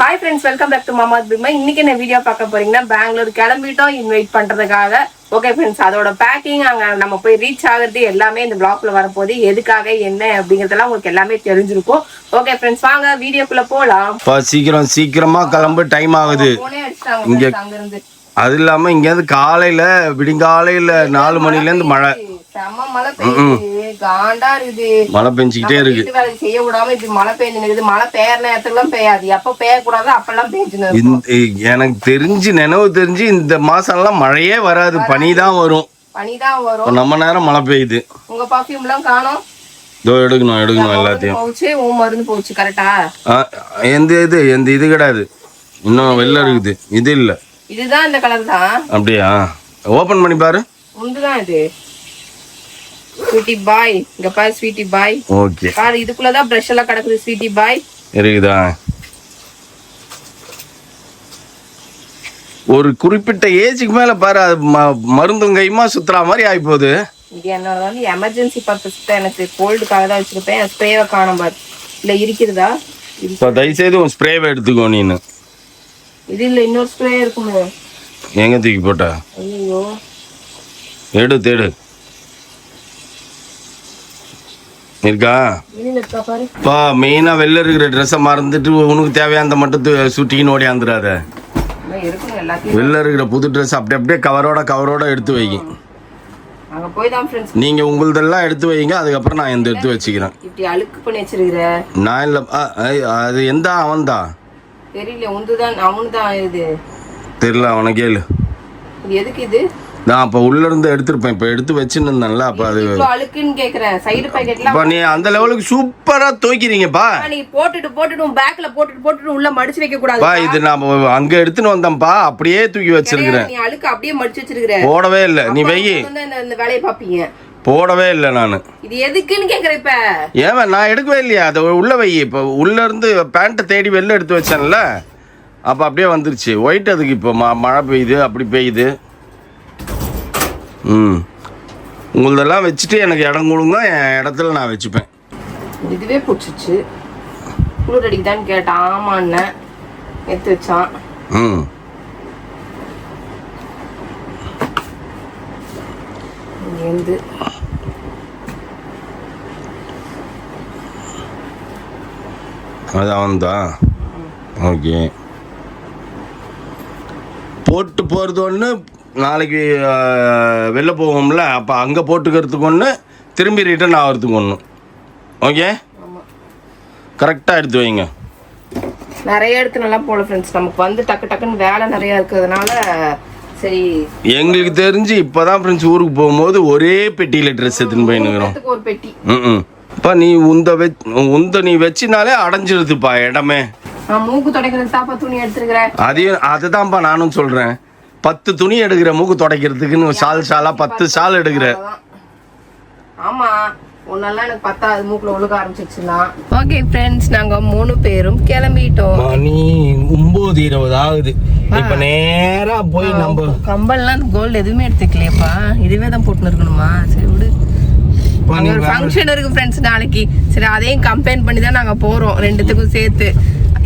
Hi friends, welcome back to Mama's Big Mind. இன்னைக்கு என்ன video பார்க்க போறீங்கன்னா பெங்களூர் கிளம்பிட்டோம் இன்வைட் பண்றதுக்காக. ஓகே ஃப்ரெண்ட்ஸ், அதோட பேக்கிங் அங்க நம்ம போய் ரீச் ஆகுறது எல்லாமே இந்த vlogல வரப்போகுது. எதுக்காக என்ன அப்படிங்கறதெல்லாம் உங்களுக்கு எல்லாமே தெரிஞ்சிருக்கும். ஓகே ஃப்ரெண்ட்ஸ், வாங்க வீடியோக்குள்ள போலாம். சீக்கிரமா கிளம்ப டைம் ஆகுது. இங்க அங்க இருந்து அது இல்லாம இங்க இருந்து காலையில விடிங்காலையில 4 மணில இருந்து மழை. செம்ம மழை பெய்யுது, காண்டா இருக்குது. மழை பெஞ்சிக்கிட்டே இருக்கு. வேலை செய்ய விடாம இப்படி மழை பெய்ஞ்சுன்னு மழை பெய்யற நேரத்துலாம் பெய்யாது. எப்ப பெய்யக்கூடாது அப்பெல்லாம் பெய்ஞ்சுன்னு. எனக்கு தெரிஞ்சு நினைவு தெரிஞ்சு இந்த மாசம் எல்லாம் மழையே வராது, பனிதான் வரும். பனிதான் வரும். நம்ம நேரம் மழை பெய்யுது. உங்க பர்ஃபியூம் எல்லாம் காணோம். இதோ எடுக்கணும் எல்லாத்தையும். போச்சு உன் மருந்து போச்சு. கரெக்டா? எந்த இது கிடையாது, இன்னும் வெளில இருக்குது. இது இல்ல, இதுதான் இந்த கலர் தான். அப்படியா? ஓபன் பண்ணி பாரு. உண்டுதான் இது. ஸ்வீட்டி பாய், இங்க பாரு ஸ்வீட்டி பாய். ஓகே பாரு, இதுக்குள்ளதான் பிரஷ் எல்லாம் கிடக்குது. ஸ்வீட்டி பாய் இருக்குதா? ஒரு குறிப்பிட்ட ஏஜுக்கு மேல பாரு, அது மருந்தும் கைமா சுத்துற மாதிரி ஆகி போகுது. இது என்னோட வந்து எமர்ஜென்சி பர்பஸ் தான். எனக்கு கோல்டுக்காக தான் வச்சிருப்பேன். ஸ்ப்ரேவை காணும் பாரு. இல்ல இருக்கிறதா? தயவுசெய்து உன் ஸ்ப்ரேவை எடுத்துக்கோ. நீனு இது இல்ல, இன்னொரு ஸ்ப்ரே இருக்குமே. எங்க தூக்கி போட்ட? ஐயோ, தேடு இருக்கா? பா மெயினா வெளில இருக்கிற ட்ரெஸ்ஸை மறந்துட்டு உனக்கு தேவையானதை மட்டும் சுட்டிக்கின்னு ஓடியாந்துடாத. வெளில இருக்கிற புது ட்ரெஸ் அப்படியே கவரோட எடுத்து வைங்க. நீங்க உங்களதெல்லாம் எடுத்து வைங்க, அதுக்கப்புறம் நான் எந்த எடுத்து வச்சுக்கிறேன். இப்படி அழுக்கு பண்ணி வச்சிருக்கிற? நான் இல்ல, அது எந்த அவன்தா தெரியல. உந்துதான் அவனுதான். இது தெரியல, அவனுக்கே இல்ல. இது எதுக்கு இது? நான் அப்ப உள்ள இருந்து எடுத்திருப்பேன், இப்ப எடுத்து வச்சுருந்தேன்ல. அப்ப அது அழுக்குன்னு கேக்குறேன். சைடு பாக்கெட்லாம் நீ அந்த லெவலுக்கு சூப்பரா துவைக்கிறீங்கப்பா. நீ போட்டுட்டு பேக்ல போட்டுட்டு உள்ள மடிச்சு வைக்க கூடாது. இது நான் அங்க எடுத்துன்னு வந்தேன்ப்பா, அப்படியே தூக்கி வச்சிருக்கிறேன். நீ அழுக்கு அப்படியே மடிச்சு வச்சிருக்கிற. போடவே இல்ல. நீ வெயி இந்த வேலையை பாப்பீங்க. போடவே இல்லை நானு. இது எதுக்குன்னு கேக்குறேன். இப்ப ஏன் நான் எடுக்கவே இல்லையா? அதை உள்ள வை. இப்போ உள்ள இருந்து பேண்ட்டை தேடி வெளில எடுத்து வச்சேன்ல, அப்போ அப்படியே வந்துருச்சு ஒயிட். அதுக்கு இப்போ மழை பெய்யுது, அப்படி பெய்யுது. உங்களதெல்லாம் வச்சுட்டு எனக்கு இடம் கொடுங்க, என் இடத்துல நான் வச்சுப்பேன். இதுவே பிடிச்சிச்சு. குளிர் அடிக்குதான்னு கேட்டான். ஆமான்னு எடுத்து வச்சான். இங்கேருந்து அது அவன்தான். ஓகே, போட்டு போகிறது ஒன்று, நாளைக்கு வெளில போவோம்ல, அப்போ அங்கே போட்டுக்கிறதுக்கு ஒன்று, திரும்பி ரிட்டர்ன் ஆகிறதுக்கு ஒன்று. ஓகே, கரெக்டாக எடுத்து வைங்க. நிறைய எடுத்து நல்லா போல ஃப்ரெண்ட்ஸ். நமக்கு வந்து டக்குன்னு வேலை நிறையா இருக்கிறதுனால சரி. எங்களுக்கு தெரிஞ்சு இப்போதான் ஃப்ரெண்ட்ஸ் ஊருக்கு போகும்போது ஒரே பெட்டியில் ட்ரெஸ் எடுத்துன்னு போயின்னுக்கிறோம். ஒரு பெட்டி. இப்போ நீ நீ வச்சினாலே அடைஞ்சிருதுப்பா இடமே. மூக்கு துடைக்கிறதுக்கு தாப்பா துணி எடுத்துருக்கிறேன். அதுதான்ப்பா நானும் சொல்றேன். 10 துணி எடுக்கிற மூக்கு துடைக்கிறதுக்குன்னு சாலா 10 சால் எடுக்கிற. ஆமா, ஒன்னெல்லாம் எனக்கு 10 மூக்குல ஒழுக ஆரம்பிச்சிச்சுன்னா. ஓகே ஃப்ரெண்ட்ஸ், நாங்க 3 பேரும் கிளம்பிட்டோம். மணி 9:20 ஆகுது. இப்ப நேரா போய் நம்ம கம்பல்லாம் கோல்டு எதுவுமே எடுத்துக்கலையப்பா. இதுவே தான் போட்டுன்னு இருக்கணுமா? சரி விடு. ஒரு ஃபங்க்ஷன் இருக்கு ஃப்ரெண்ட்ஸ் நாளைக்கு. சரி, அதையும் கம்பைன் பண்ணி தான் நாங்க போறோம், ரெண்டுத்துக்கும் சேர்த்து.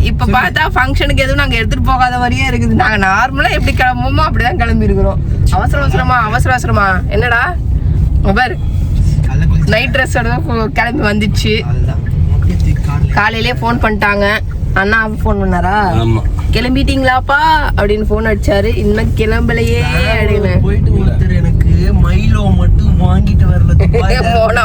இப்ப பார்த்தா ஃபங்க்ஷனுக்கு எதுவும் நாங்க எடுத்துட்டு போகாத மாதிரியே இருக்குது. நாங்க நார்மலா எப்படி கிளம்புவோமோ அப்படிதான் கிளம்பி இருக்கிறோம். அவசர அவசரமா என்னடா பாரு, நைட் ட்ரெஸ்ஸோட கிளம்பி வந்துச்சு. காலையிலேயே ஃபோன் பண்ணிட்டாங்க. அண்ணா ஃபோன் பண்ணாரா, கிளம்பிட்டீங்களாப்பா அப்படின்னு ஃபோன் அடிச்சாரு. இன்னும் கிளம்பலையே அப்படின்னு. போயிட்டு ஒருத்தர் எனக்கு மைலோ மட்டும் வாங்கிட்டு வரல. போனா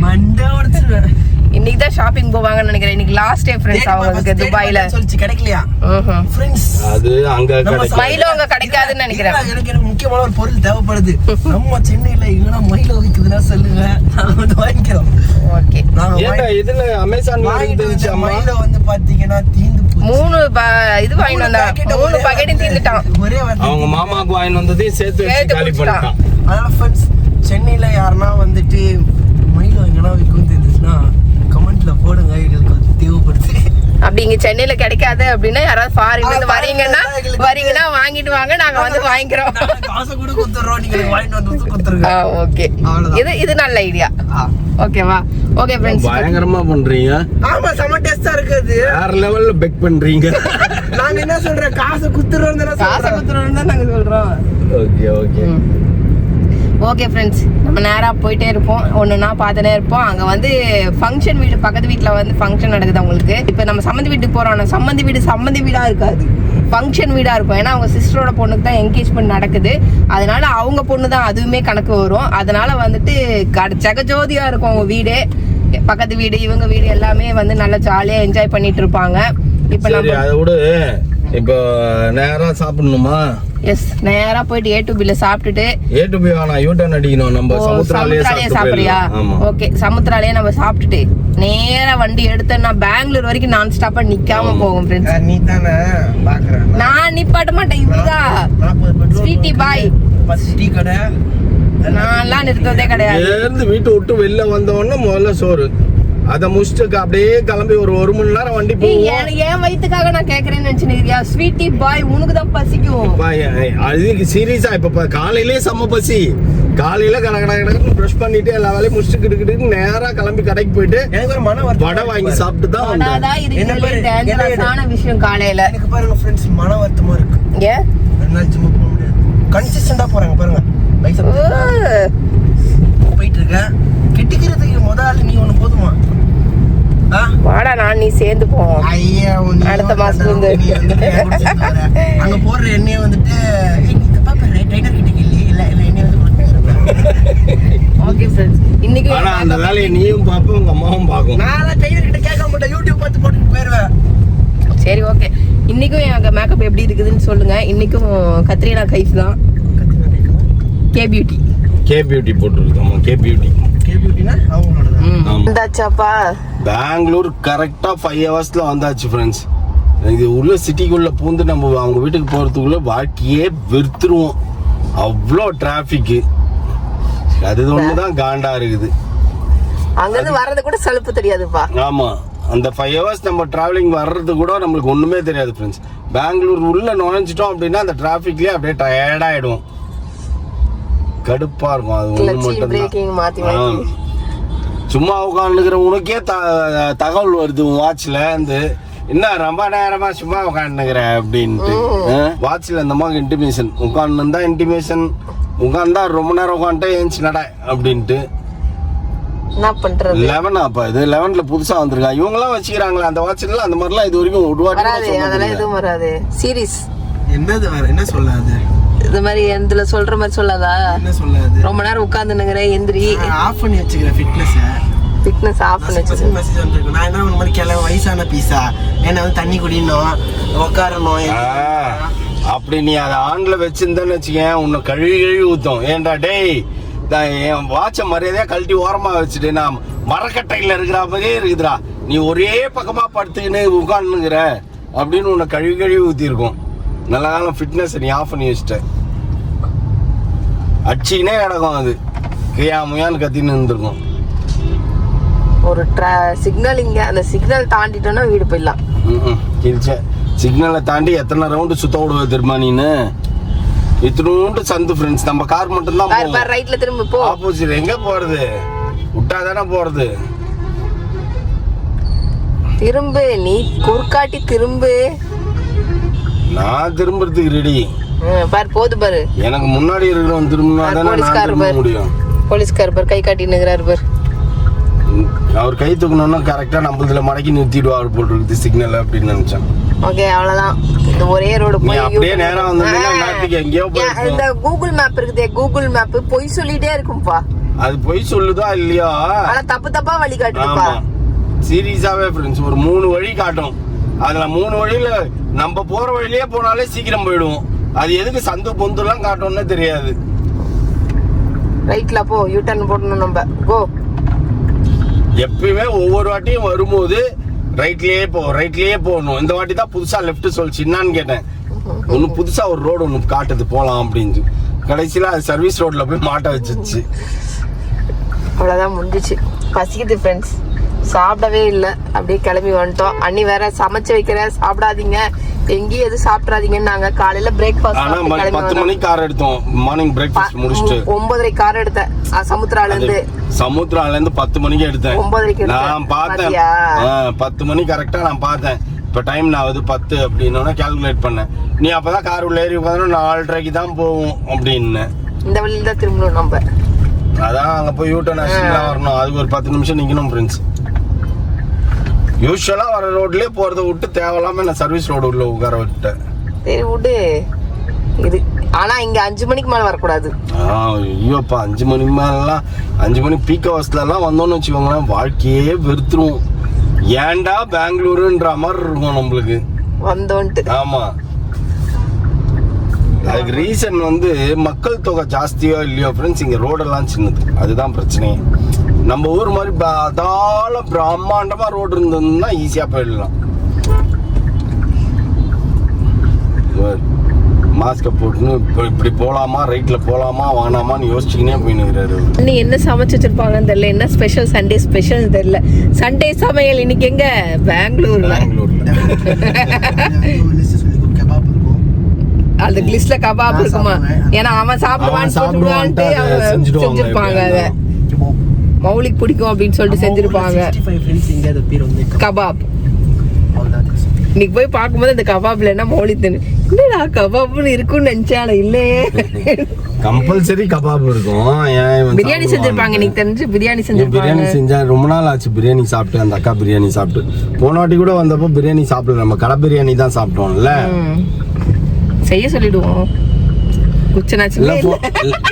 மண்டை உடைச்சிருவேன். இன்னைக்கு தான் ஷாப்பிங் போவாங்கன்னு நினைக்கிறேன். இன்னைக்கு லாஸ்ட் டே ஃப்ரெண்ட்ஸ் அவங்களுக்கு துபாயில. சொல்லிச்சு கிடைக்கலையா ஃப்ரெண்ட்ஸ்? அது அங்க மைலோ அங்க கிடைக்காதுன்னு நினைக்கிறேன். எனக்கு முக்கியமான ஒரு பொருள் தேவைப்படுது. நம்ம சென்னையில எங்கனா மைலோ விக்குதுன்னா சொல்லுங்க, நான் வந்து வாங்கிக்கிறோம். ஓகே, இதுல அமேசான் வாங்கிட்டு மைலோ வந்து பாத்தீங்கன்னா தீந்து 3 இது வாங்கிட்டு வந்தா. 3 பாக்கெட்டும் தீந்துட்டான். ஒரே அவங்க மாமாக்கு வாங்கிட்டு வந்ததையும் சேர்த்து காலி பண்ணிட்டான். அதனால ஃப்ரெண்ட்ஸ், சென்னையில யாருன்னா வந்துட்டு மைலோ எங்கன்னா விற்கும் தெரிஞ்சுச்சுன்னா கமெண்ட்ல போடுங்க, எங்களுக்கு தேவைப்படுது. அப்படி இங்க சென்னையில கிடைக்காது அப்படின்னா யாராவது ஃபாரின்ல இருந்து வரீங்கன்னா வாங்கிட்டு வாங்க, நாங்க வந்து வாங்கிக்கிறோம். காசு கூட கொடுத்துறோம், நீங்க வாங்கிட்டு வந்து கொடுத்துருங்க. ஓகே, இது நல்ல ஐடியா. ஓகேவா? ஓகே ஃப்ரெண்ட்ஸ், பயங்கரமா பண்றீங்க. ஆமா, செம டேஸ்டா இருக்குது. வேற லெவல்ல பெக் பண்றீங்க. நாங்க என்ன சொல்றோம், காசை குத்துறோம் தான் நாங்க சொல்றோம். ஓகே ஓகே ஓகே ஃப்ரெண்ட்ஸ், நம்ம நேராக போயிட்டே இருப்போம், ஒன்றுனா பார்த்துட்டே இருப்போம். அங்கே வந்து ஃபங்க்ஷன் வீடு, பக்கத்து வீட்டில் வந்து ஃபங்க்ஷன் நடக்குது அவங்களுக்கு. இப்போ நம்ம சம்மந்தி வீட்டுக்கு போகிறோம். சம்மந்தி வீடாக இருக்காது, ஃபங்க்ஷன் வீடாக இருக்கும். ஏன்னா அவங்க சிஸ்டரோட பொண்ணுக்கு தான் என்கேஜ்மெண்ட் நடக்குது. அதனால அவங்க பொண்ணு தான் அதுவுமே கணக்கு வரும். அதனால வந்துட்டு ஜெகஜோதியாக இருக்கும் அவங்க வீடு, பக்கத்து வீடு, இவங்க வீடு எல்லாமே வந்து நல்லா ஜாலியாக என்ஜாய் பண்ணிட்டு இருப்பாங்க. இப்போ நம்ம அதை விட இப்போ நேரா சாப்பிடணுமா? எஸ், நேரா போயிட்டு A to B ல சாப்பிட்டுட்டு A to B வேணாம், யூட்டர்ன் அடிக்கணும். நம்ம சமுத்திராலயே சாப்பிடுறியா? ஓகே, சமுத்திராலயே நம்ம சாப்பிட்டுட்டு நேரா வண்டி எடுத்தேன்னா பெங்களூர் வரைக்கும் நான் ஸ்டாப்பா நிக்காம போகும் ஃப்ரெண்ட்ஸ். நீ தானே பாக்குறேன், நான் நிப்பாட்ட மாட்டேன். இவருதான் ஸ்வீட்டி பாய். டீ கடை நான்லாம் நிறுத்ததே கிடையாது. இருந்து வீட்டை விட்டு வெளில வந்தோடனே முதல்ல சோறு, அதை முடிச்சுட்டு அப்படியே கிளம்பி ஒரு மணி நேரம் வண்டி போவோம். என் வயிற்றுக்காக நான் கேக்குறேன்னு நினைச்சுக்கிறியா? ஸ்வீட்டி பாய், உனக்கு தான் பசிக்கும். அதுக்கு சீரியஸா இப்ப காலையிலேயே செம்ம பசி. காலையில கடை ப்ரஷ் பண்ணிட்டு எல்லா வேலையும் முடிச்சுட்டு கிட்டு நேரா கிளம்பி கடைக்கு போயிட்டு எனக்கு ஒரு மன வடை வாங்கி சாப்பிட்டு தான் டேஞ்சரஸான விஷயம் காலையில. எனக்கு பாருங்க ஃப்ரெண்ட்ஸ், மன வருத்தமா இருக்கு. ஏன் 2 நாள் ஜிம் போக முடியாது, கன்சிஸ்டண்டா போறாங்க பாருங்க. போயிட்டு இருக்க கெட்டிக்கிறதுக்கு முதல்ல நீ ஒண்ணு போதுமா? வாடா, நான் நீ சேர்ந்து போவோம் அடுத்த மாசத்துல இருந்து. அங்க போடுற எண்ணெயை வந்துட்டு டைனர் கிட்ட இல்ல எண்ணெய் வந்து ஓகே ஃப்ரெண்ட்ஸ், இன்னைக்கு ஆனா அந்த வேலையை நீயும் பாப்ப, உங்க அம்மாவும் பாக்கும். நான் டைனர் கிட்ட கேட்க மாட்டேன், யூடியூப் பார்த்து போட்டு போயிருவேன். சரி ஓகே, இன்னைக்கும் எங்க மேக்கப் எப்படி இருக்குதுன்னு சொல்லுங்க. இன்னைக்கும் கத்ரீனா கைஃப் தான். கே பியூட்டி போட்டுருக்கோம். கே பியூட்டினா அவங்களோட வந்தாச்சாப்பா. பெங்களூர் கரெக்டா 5 ஹவர்ஸ்ல வந்தாச்சு ஃப்ரெண்ட்ஸ். இது உள்ள சிட்டிக்குள்ள பூந்து நம்ம அவங்க வீட்டுக்கு போறதுக்குள்ள வாழ்க்கையே வெறுத்துருவோம், அவ்வளோ டிராபிக். அது ஒண்ணுதான் காண்டா இருக்குது. அங்கிருந்து வர்றது கூட சலுப்பு தெரியாதுப்பா. ஆமா, அந்த 5 ஹவர்ஸ் நம்ம டிராவலிங் வர்றது கூட நம்மளுக்கு ஒண்ணுமே தெரியாது ஃப்ரெண்ட்ஸ். பெங்களூர் உள்ள நுழைஞ்சிட்டோம் அப்படின்னா அந்த டிராபிக்லயே அப்படியே டயர்ட் ஆயிடும், கடுப்பா இருக்கும். அது ஒண்ணு மட்டும் சும்மா உட்காந்துக்கிற உனக்கே தகவல் வருது வாட்ச்ல இருந்து, என்ன ரொம்ப நேரமா சும்மா உட்காந்துக்கிற அப்படின்ட்டு. வாட்ச்ல இந்த மாதிரி இன்டிமேஷன், உட்காந்துருந்தா இன்டிமேஷன், உட்காந்தா ரொம்ப நேரம் உட்காந்துட்டா ஏஞ்சி நட அப்படின்ட்டு. என்ன பண்றது? 11 அப்ப இது 11ல புதுசா வந்திருக்கா. இவங்க எல்லாம் வச்சுக்கிறாங்களா அந்த வாட்ச்ல? அந்த மாதிரிலாம் இது வரைக்கும் ஒரு வாட்டி அதெல்லாம் எதுவும் வராது. சீரிஸ் என்னது வேற என்ன சொல்லாது, இது மாதிரி இதுல சொல்ற மாதிரி சொல்லாதா? என்ன சொல்லாது, ரொம்ப நேரம் உட்கார்ந்துங்கற எந்திரி ஆஃப் பண்ணி வச்சுக்கிறேன். ஃபிட்னஸ் ஆஃப் பண்ணி வச்சுக்கிறேன். மெசேஜ் வந்திருக்கு. நான் என்ன ஒரு மாதிரி கிளம்ப வயசான பீஸா, என்ன வந்து தண்ணி குடிக்கணும், உட்காரணும். அப்படி நீ அதை ஆன்ல வச்சிருந்தேன்னு வச்சுக்கேன், உன்னை கழுவி ஊத்தும். ஏன்டா டேய், என் வாட்ச மரியாதையா கழட்டி ஓரமா வச்சுட்டு நான் மரக்கட்டையில இருக்கிற மாதிரியே இருக்குதுடா, நீ ஒரே பக்கமா படுத்துக்கின்னு உட்காந்துங்கிற அப்படின்னு உன்னை கழுவி ஊத்தி இருக்கும். நல்ல காலம் ஃபிட்னஸ் நீ ஆஃப் பண்ணி வச்சுட்ட, அடிச்சிக்கினே கிடக்கும். அது கையாமையான்னு கத்தின்னு இருந்திருக்கும். ஒரு சிக்னல் இங்க, அந்த சிக்னல் தாண்டிட்டோம்னா வீடு போயிடலாம். சிக்னலை தாண்டி எத்தனை ரவுண்டு சுத்த விடுவது தெரியுமா நீனு? இத்தனூண்டு சந்து ஃப்ரெண்ட்ஸ். நம்ம கார் மட்டும் தான் போவோம். ரைட்ல திரும்ப போ. ஆப்போசிட் எங்க போறது? விட்டாதானே போறது. திரும்பு, நீ குறுக்காட்டி திரும்பு. நான் திரும்புறதுக்கு ரெடி பாரு, போது பாரு. எனக்கு முன்னாடி இருக்கிறவன் திரும்பினாதானே நான் திரும்ப முடியும். போலீஸ்கார் பாரு கை காட்டி நிக்கிறாரு பாரு. அவர் கை தூக்கணும்னா கரெக்டா நம்மளதுல மடக்கி நிறுத்திடுவார் போட்டுருக்கு சிக்னல் அப்படின்னு நினைச்சேன். ஓகே, அவ்வளவுதான். இந்த ஒரே ரோடு போய் அப்படியே நேரா வந்தீங்கன்னா நாட்டுக்கு எங்கேயோ போய் இந்த கூகுள் மேப் இருக்குதே, கூகுள் மேப் பொய் சொல்லிட்டே இருக்கும்பா. அது பொய் சொல்லுதா இல்லையா? ஆனா தப்பா வழி காட்டுதுப்பா. சீரியஸாவே ஃப்ரெண்ட்ஸ், ஒரு 3 வழி காட்டும். அதுல 3 வழியில நம்ம போற வழியிலேயே போனாலே சீக்கிரம் போயிடுவோம். அது எதுக்கு சந்து பொந்துலாம் காட்டும்னு தெரியாது. ரைட்ல போ, யூ டர்ன் போடணும் நம்ம. கோ. எப்பயுமே ஒவ்வொரு வாட்டியும் வரும்போது ரைட்லயே போகணும். இந்த வாட்டி தான் புதுசா லெஃப்ட் சொல்லிச்சு. என்னான்னு கேட்டேன், ஒன்னு புதுசா ஒரு ரோடு ஒன்னு காட்டுது போலாம் அப்படின்னு. கடைசியில அது சர்வீஸ் ரோட்ல போய் மாட்ட வச்சிருச்சு. அவ்வளவுதான், முடிஞ்சிச்சு. பசிக்குது ஃப்ரெண்ட்ஸ், சாப்பிடவே இல்லை, அப்படியே கிளம்பி வந்துட்டோம். அண்ணி வேற சமைச்சு வைக்கிற, சாப்பிடாதீங்க எங்கேயும் எதுவும் சாப்பிட்றாதீங்கன்னு நாங்க காலையில பிரேக்ஃபாஸ்ட் ஆனா 10 மணிக்கு கார் எடுத்தோம். மார்னிங் பிரேக்ஃபாஸ்ட் முடிச்சிட்டு 9:30 கார் எடுத்தேன். சமுத்திரால இருந்து 10 மணிக்கு எடுத்தேன். 9:30 நான் பார்த்தேன் 10 மணி கரெக்டா நான் பார்த்தேன். இப்ப டைம் நான் 10 அப்படின்னா கால்குலேட் பண்ணேன். நீ அப்பதான் கார் உள்ள ஏறி உட்காந்து 4:30 தான் போவோம் அப்படின்னு. இந்த வழியில தான் திரும்பணும் நம்ம. அதான் அங்க போய் யூட்டர்ன் அடிச்சுலாம் வரணும். அதுக்கு ஒரு 10 நிமிஷம் நிக்கணும் ஃப்ரெண்ட்ஸ். யூஸ்வலா வர ரோட்லயே போறத விட்டு தேவையில்லாம நான் சர்வீஸ் ரோடு உள்ள உட்கார விட்டேன். சரி விடு இது. ஆனா இங்க 5 மணிக்கு மேல வரக்கூடாது. ஐயோப்பா 5 மணி மேலாம் 5 மணி பீக் ஹவர்ஸ்ல எல்லாம் வந்தோம்னு வச்சுக்கோங்களேன், வாழ்க்கையே வெறுத்துரும். ஏன்டா பெங்களூருன்ற மாதிரி இருக்கும் நம்மளுக்கு வந்தோன்ட்டு. ஆமா, அதுக்கு ரீசன் வந்து மக்கள் தொகை ஜாஸ்தியோ இல்லையோ ஃப்ரெண்ட்ஸ், இங்க ரோடெல்லாம் சின்னது. அதுதான் பிரச்சனையே. நம்ம ஊர் மாதிரி அதால பிரம்மாண்டமா ரோடு இருந்ததுன்னா ஈஸியா போயிடலாம். மாஸ்க போட்டுன்னு இப்படி போலாமா ரைட்ல போலாமா வானாமான்னு யோசிச்சுக்கினே போயினுக்கிறாரு. இன்னும் என்ன சமைச்சு வச்சிருப்பாங்கன்னு தெரியல. என்ன ஸ்பெஷல் சண்டே ஸ்பெஷல் தெரியல. சண்டே சமையல் இன்னைக்கு எங்க? பெங்களூர்ல. அந்த லிஸ்ட்ல கபாப் இருக்குமா? ஏன்னா அவன் சாப்பிடுவான்ட்டு செஞ்சிருப்பாங்க. அதை மௌலிக் பிடிக்கும் அப்படின்னு சொல்லிட்டு செஞ்சிருப்பாங்க கபாப். இன்னைக்கு போய் பார்க்கும்போது அந்த கபாப்ல என்ன மௌலிக் என்னடா கபாப்னு இருக்குன்னு நினைச்சேன். இல்லையே, கம்பல்சரி கபாப் இருக்கும். பிரியாணி செஞ்சிருப்பாங்க. இன்னைக்கு தெரிஞ்சு பிரியாணி செஞ்சிருப்பாங்க. பிரியாணி செஞ்சா ரொம்ப நாள் ஆச்சு பிரியாணி சாப்பிட்டு. அந்த அக்கா பிரியாணி சாப்பிட்டு போன வாட்டி கூட வந்தப்போ பிரியாணி சாப்பிடல, நம்ம கடை பிரியாணி தான் சாப்பிட்டோம்ல. செய்ய சொல்லிடுவோம்.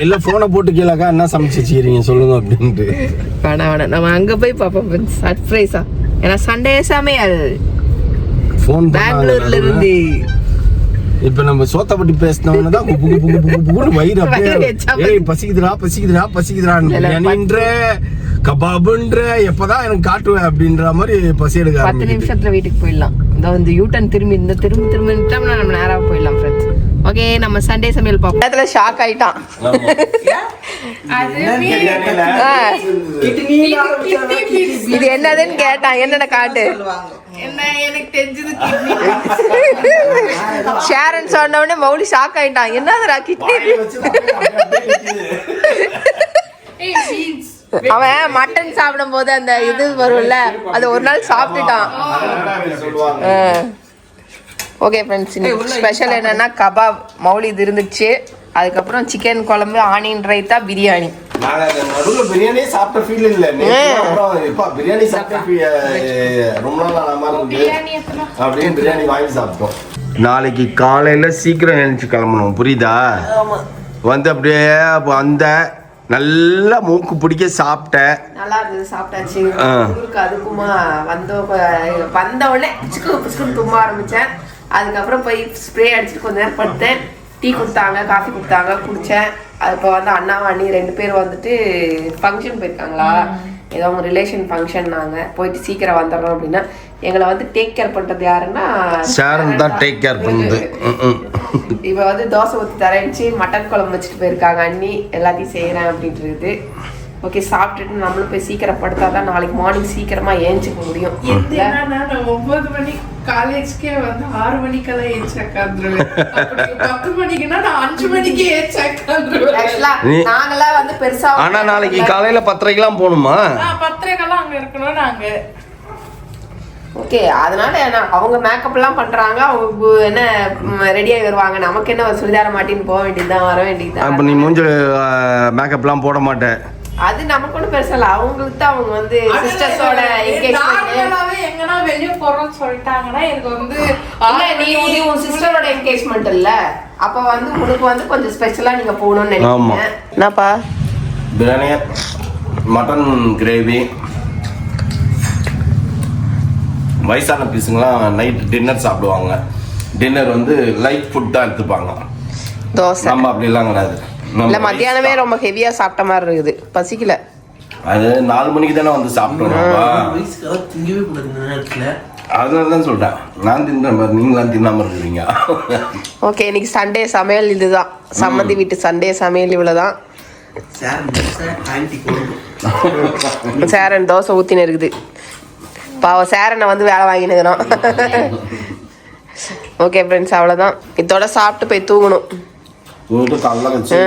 இல்ல போனை போட்டு கேளாக்கா என்ன சமைச்சு வச்சுக்கிறீங்க சொல்லுங்க அப்படின்ட்டு. வேணாம் நம்ம அங்க போய் பாப்போம் சர்ப்ரைஸா. ஏன்னா சண்டே சமையல் போன் பெங்களூர்ல இருந்து. இப்ப நம்ம சோத்தப்பட்டி பேசினவன தான் வயிறு அப்படியே பசிக்குதுடா கபாபுன்ற எப்பதான் எனக்கு காட்டுவேன் அப்படின்ற மாதிரி பசி எடுக்க 10 நிமிஷத்துல வீட்டுக்கு போயிடலாம். இந்த யூட்டன் திரும்பி நம்ம நேரா போயிடலாம் ஃப்ரெண்ட்ஸ். ஓகே, நம்ம சண்டே சமையல் பார்ப்போம். நேரத்துல ஷாக் ஆயிட்டான். இது என்னதுன்னு கேட்டான். என்னென்ன காட்டு என்ன எனக்கு தெரிஞ்சது. ஷேரன் சொன்ன உடனே மௌலி ஷாக் ஆயிட்டான். என்னதுடா கிட்னி? அவன் மட்டன் சாப்பிடும் போது அந்த இது வரும்ல, அது ஒரு நாள் சாப்பிட்டுட்டான். ஓகே ஃப்ரெண்ட்ஸ், இன்னைக்கு ஸ்பெஷல் என்னன்னா கபாப் மௌலி இது இருந்துச்சு. அதுக்கப்புறம் சிக்கன் குழம்பு, ஆனியன் ரைத்தா, பிரியாணி. பிரியாணி சாப்பிட்ட ஃபீல் இல்ல. பிரியாணி சாப்பிட்ட ரொம்ப நாள் அப்படின்னு பிரியாணி வாங்கி சாப்பிட்டோம். நாளைக்கு காலையில சீக்கிரம் எழுந்துச்சு கிளம்பணும், புரியுதா? வந்து அப்படியே அந்த நல்லா மூக்கு பிடிக்க சாப்பிட்டேன். நல்லா இருந்தது, சாப்பிட்டாச்சு. அதுக்குமா வந்த உடனே பிச்சுக்கு தும்ப ஆரம்பிச்சேன். அதுக்கப்புறம் போய் ஸ்ப்ரே அடிச்சுட்டு கொஞ்ச நேரம் படுத்தேன். டீ கொடுத்தாங்க, காஃபி கொடுத்தாங்க, குடித்தேன். அது இப்போ வந்து அண்ணாவும் அண்ணி 2 பேர் வந்துட்டு ஃபங்க்ஷன் போயிருக்காங்களா, ஏதோ அவங்க ரிலேஷன் ஃபங்க்ஷன். நாங்கள் போயிட்டு சீக்கிரம் வந்துடுறோம் அப்படின்னா எங்களை வந்து டேக் கேர் பண்ணுறது யாருன்னா ஷாரன் தான் டேக் கேர் பண்ணுது. இப்போ வந்து தோசை ஊற்றி தரேன்ச்சு, மட்டன் குழம்பு வச்சுட்டு போயிருக்காங்க அண்ணி. எல்லாத்தையும் செய்கிறேன் அப்படின்றது. ஓகே, சாப்பிட்டுட்டு நம்மளும் போய் சீக்கிரம் படுத்தாதான் நாளைக்கு மார்னிங் சீக்கிரமா ஏஞ்சிக்க முடியும். 9 மணி காலேஜ்க்கே வந்து 6 மணிக்கெல்லாம் ஏஞ்சி உட்காந்துருவேன். 10 மணிக்குன்னா நான் 5 மணிக்கு ஏஞ்சி உட்காந்துருவேன். நாங்கெல்லாம் வந்து பெருசா. ஆனா நாளைக்கு காலையில 10:30க்கெல்லாம் போகணுமா? 10:30க்கெல்லாம் அங்க இருக்கணும் நாங்க. ஓகே, அதனால அவங்க மேக்கப் எல்லாம் பண்றாங்க, அவங்க என்ன ரெடியாகி வருவாங்க. நமக்கு என்ன சுடிதார மாட்டின்னு போக வேண்டியதுதான், வர வேண்டியதுதான். அப்ப நீ மூஞ்ச மேக்கப்லாம் போட மாட்டேன். அது நமக்கு ஒன்றும் பெருசா இல்லை. அவங்களுக்கு தான் அவங்க வந்து சிஸ்டர்ஸோட என்கேஜ்மென்ட் எங்கன்னா வெளிய போறோம்னு சொல்லிட்டாங்கன்னா எனக்கு வந்து நீ உன் சிஸ்டரோட என்கேஜ்மென்ட் இல்ல, அப்ப வந்து உனக்கு வந்து கொஞ்சம் ஸ்பெஷலா நீங்க போகணும்னு நினைக்கிறீங்க. என்னப்பா? Biryani, mutton gravy. வயசான பீஸுங்களாம் நைட் டின்னர் சாப்பிடுவாங்க. டின்னர் வந்து லைட் ஃபுட் தான் எடுத்துப்பாங்க. தோசை நம்ம அப்படிலாம் கிடையாது. இல்ல மத்தியானமே ரொம்ப ஹெவியா சாப்பிட்ட மாதிரி இருக்குது, பசிக்கல. அது 4 மணிக்கு தானே வந்து சாப்பிட்டோம். அதனால தான் சொல்றேன், நான் தின்றேன், நீங்களாம் தின்னாம இருக்கீங்க. ஓகே, இன்னைக்கு சண்டே சமையல் இதுதான். சம்மந்தி வீட்டு சண்டே சமையல் இவ்வளவுதான். சேரன் தோசை ஊத்தின்னு இருக்குது. பாவம் சேரனை வந்து வேலை வாங்கினுக்கிறோம். ஓகே ஃப்ரெண்ட்ஸ், அவ்வளோதான். இதோட சாப்பிட்டு போய் தூங்கணும். காலைல வச்சு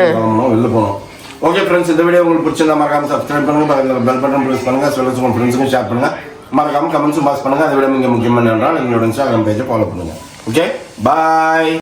வெளில போகணும். ஓகே ஃப்ரெண்ட்ஸ், இந்த வீடியோ உங்களுக்கு பிடிச்சிருந்தா மறக்காம சப்ஸ்கிரைப் பண்ணுங்க, பெல் பட்டன் ப்ரெஸ் பண்ணுங்க, சொல்லுங்க உங்கள் ஃப்ரெண்ட்ஸுக்கும் ஷேர் பண்ணுங்க, மறக்காம கமெண்ட்ஸும் பாஸ் பண்ணுங்க. அதை விட மிக முக்கியமான என்றால் எங்களோட இன்ஸ்டாகிராம் பேஜை ஃபாலோ பண்ணுங்க. ஓகே, பாய்.